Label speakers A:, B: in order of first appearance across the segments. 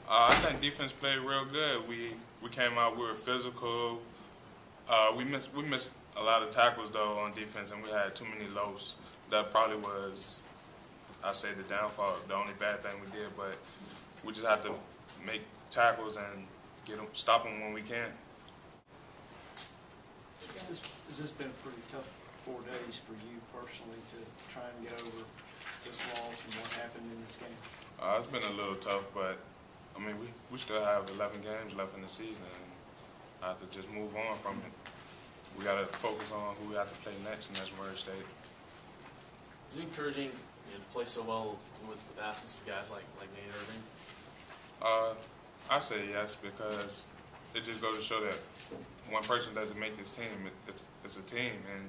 A: I think defense played real good. We came out, we were physical. We missed a lot of tackles though on defense, and we had too many lows. That probably was, I say, the downfall. The only bad thing we did, but we just have to make tackles and stop them when we can.
B: Has this been a pretty tough 4 days for you personally to try and get over this loss and what happened in this game?
A: It's been a little tough, but I mean, we still have 11 games left in the season, and I have to just move on from it. We got to focus on who we have to play next, and that's Murray State.
C: Is it encouraging to play so well with the absence of guys like Nate Irving?
A: I say yes, because it just goes to show that one person doesn't make this team. It's a team, and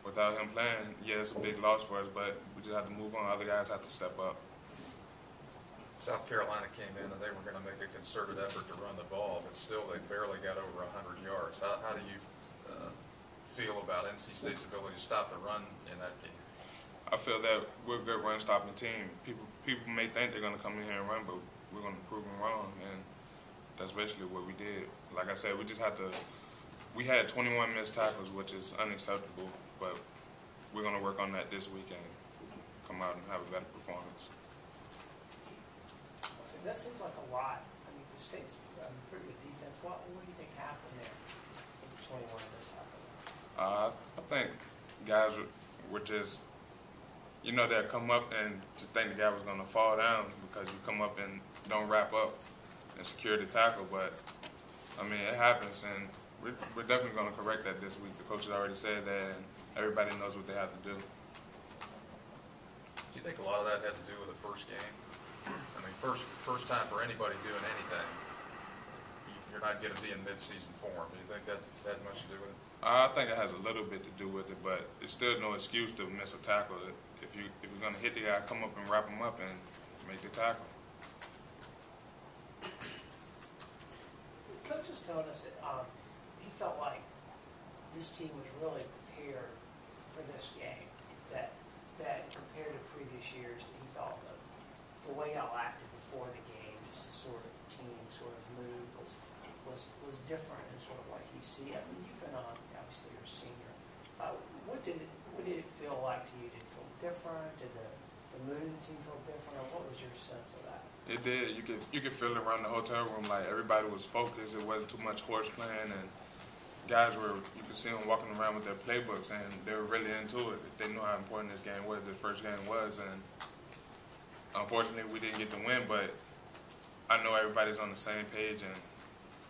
A: without him playing, yeah, it's a big loss for us, but we just have to move on. Other guys have to step up.
D: South Carolina came in and they were going to make a concerted effort to run the ball, but still they barely got over 100 yards. How do you feel about NC State's ability to stop the run in that game?
A: I feel that we're a good run-stopping team. People may think they're going to come in here and run, but we're going to prove them wrong, and that's basically what we did. Like I said, we had 21 missed tackles, which is unacceptable, but we're going to work on that this weekend, come out and have a better performance.
E: That seems like a lot. I mean, the State's pretty good defense. What do you think happened there with the 21 missed tackles?
A: I think guys were just, they'll come up and just think the guy was going to fall down because you come up and don't wrap up and secure the tackle. But, I mean, it happens, and we're definitely going to correct that this week. The coach has already said that, and everybody knows what they have to do.
D: Do you think a lot of that had to do with the first game? I mean, first time for anybody doing anything, you're not going to be in mid-season form. Do you think that had much to do with it?
A: I think it has a little bit to do with it, but it's still no excuse to miss a tackle. If you're going to hit the guy, come up and wrap him up and make the tackle.
E: The coach was telling us that he felt like this team was really prepared for this game. That compared to previous years, that he thought that the way y'all acted before the game, just the sort of team sort of mood was different and sort of what you see. I mean, you've been on, obviously you're a senior. What did it feel like to you? Did it feel different? Did the mood of the team feel different? Or what was your sense of that?
A: It did. You could feel it around the hotel room. Like everybody was focused. It wasn't too much horse-playing, and guys you could see them walking around with their playbooks, and they were really into it. They knew how important this game was, the first game was, and unfortunately, we didn't get the win, but I know everybody's on the same page, and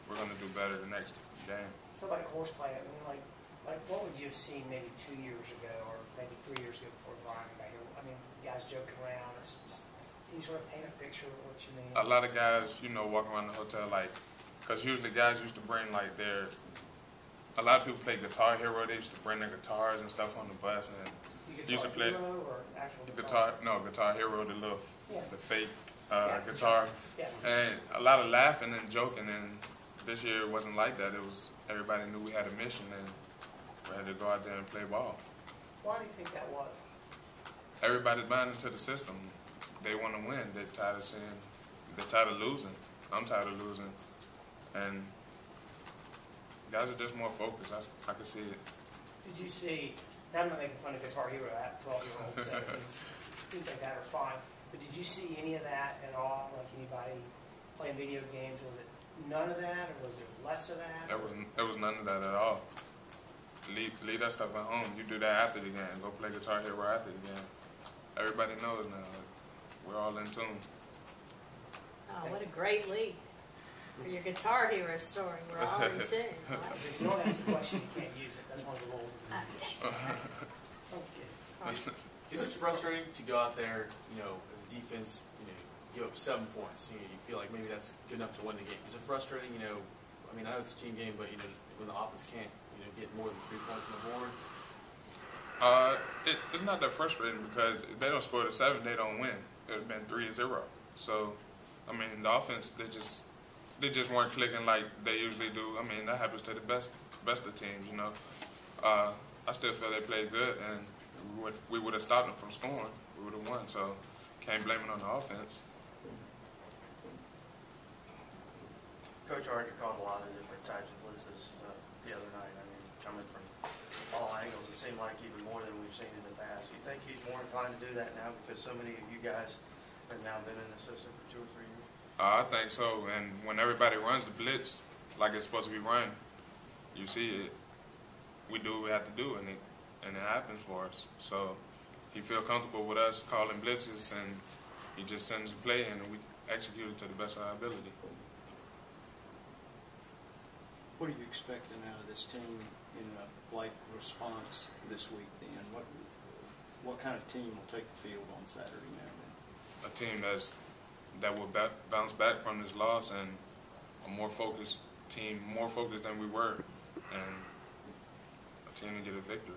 A: we're going to do better the next game.
E: So like horseplay, I mean, like what would you have seen maybe 2 years ago or maybe 3 years ago before Brian got here? I mean, guys joking around, or just can you sort of paint a picture of what you mean?
A: A lot of guys, walking around the hotel, because usually guys used to bring, a lot of people play Guitar Hero. They used to bring their guitars and stuff on the bus, and used to play
E: Hero or actual
A: Guitar Hero, the fake guitar,
E: Yeah.
A: and a lot of laughing and joking. And this year it wasn't like that. It was everybody knew we had a mission and we had to go out there and play ball.
E: Why do you think that was?
A: Everybody's buying into the system. They want to win. They're tired of losing. I'm tired of losing, and guys are just more focused. I can see it.
E: Did you see? Now I'm not making fun of Guitar Hero. I have 12-year-olds, 17, things like that are fine. But did you see any of that at all? Like anybody playing video games? Was it none of that, or was there less of that?
A: There was none of that at all. Leave that stuff at home. You do that after the game. Go play Guitar Hero after the game. Everybody knows now. We're all in tune.
F: Oh, what a great lead for your Guitar Hero story. We're all in tune.
E: If you don't ask the question, you can't use it. That's one of the rules. Okay.
C: Is it frustrating to go out there, as a defense, give up 7 points? You feel like maybe that's good enough to win the game. Is it frustrating, I know it's a team game, but, when the offense can't, get more than 3 points on the board?
A: It's not that frustrating because if they don't score the 7, they don't win. It would have been 3-0. So, I mean, the offense, they just weren't clicking like they usually do. I mean, that happens to the best of teams, I still feel they played good, and we would have stopped them from scoring. We would have won, so can't blame it on the offense.
G: Coach Archer called a lot of different types of blitzes the other night. I mean, coming from all angles, it seemed like even more than we've seen in the past. You think he's more inclined to do that now because so many of you guys have now been in the system for 2 or 3 years?
A: I think so. And when everybody runs the blitz like it's supposed to be run, you see it. We do what we have to do, and it happens for us. So he feels comfortable with us calling blitzes, and he just sends the play in, and we execute it to the best of our ability.
B: What are you expecting out of this team in a late response this week then? What kind of team will take the field on Saturday now then?
A: A team that will bounce back from this loss, and a more focused team, more focused than we were, and a team to get a victory.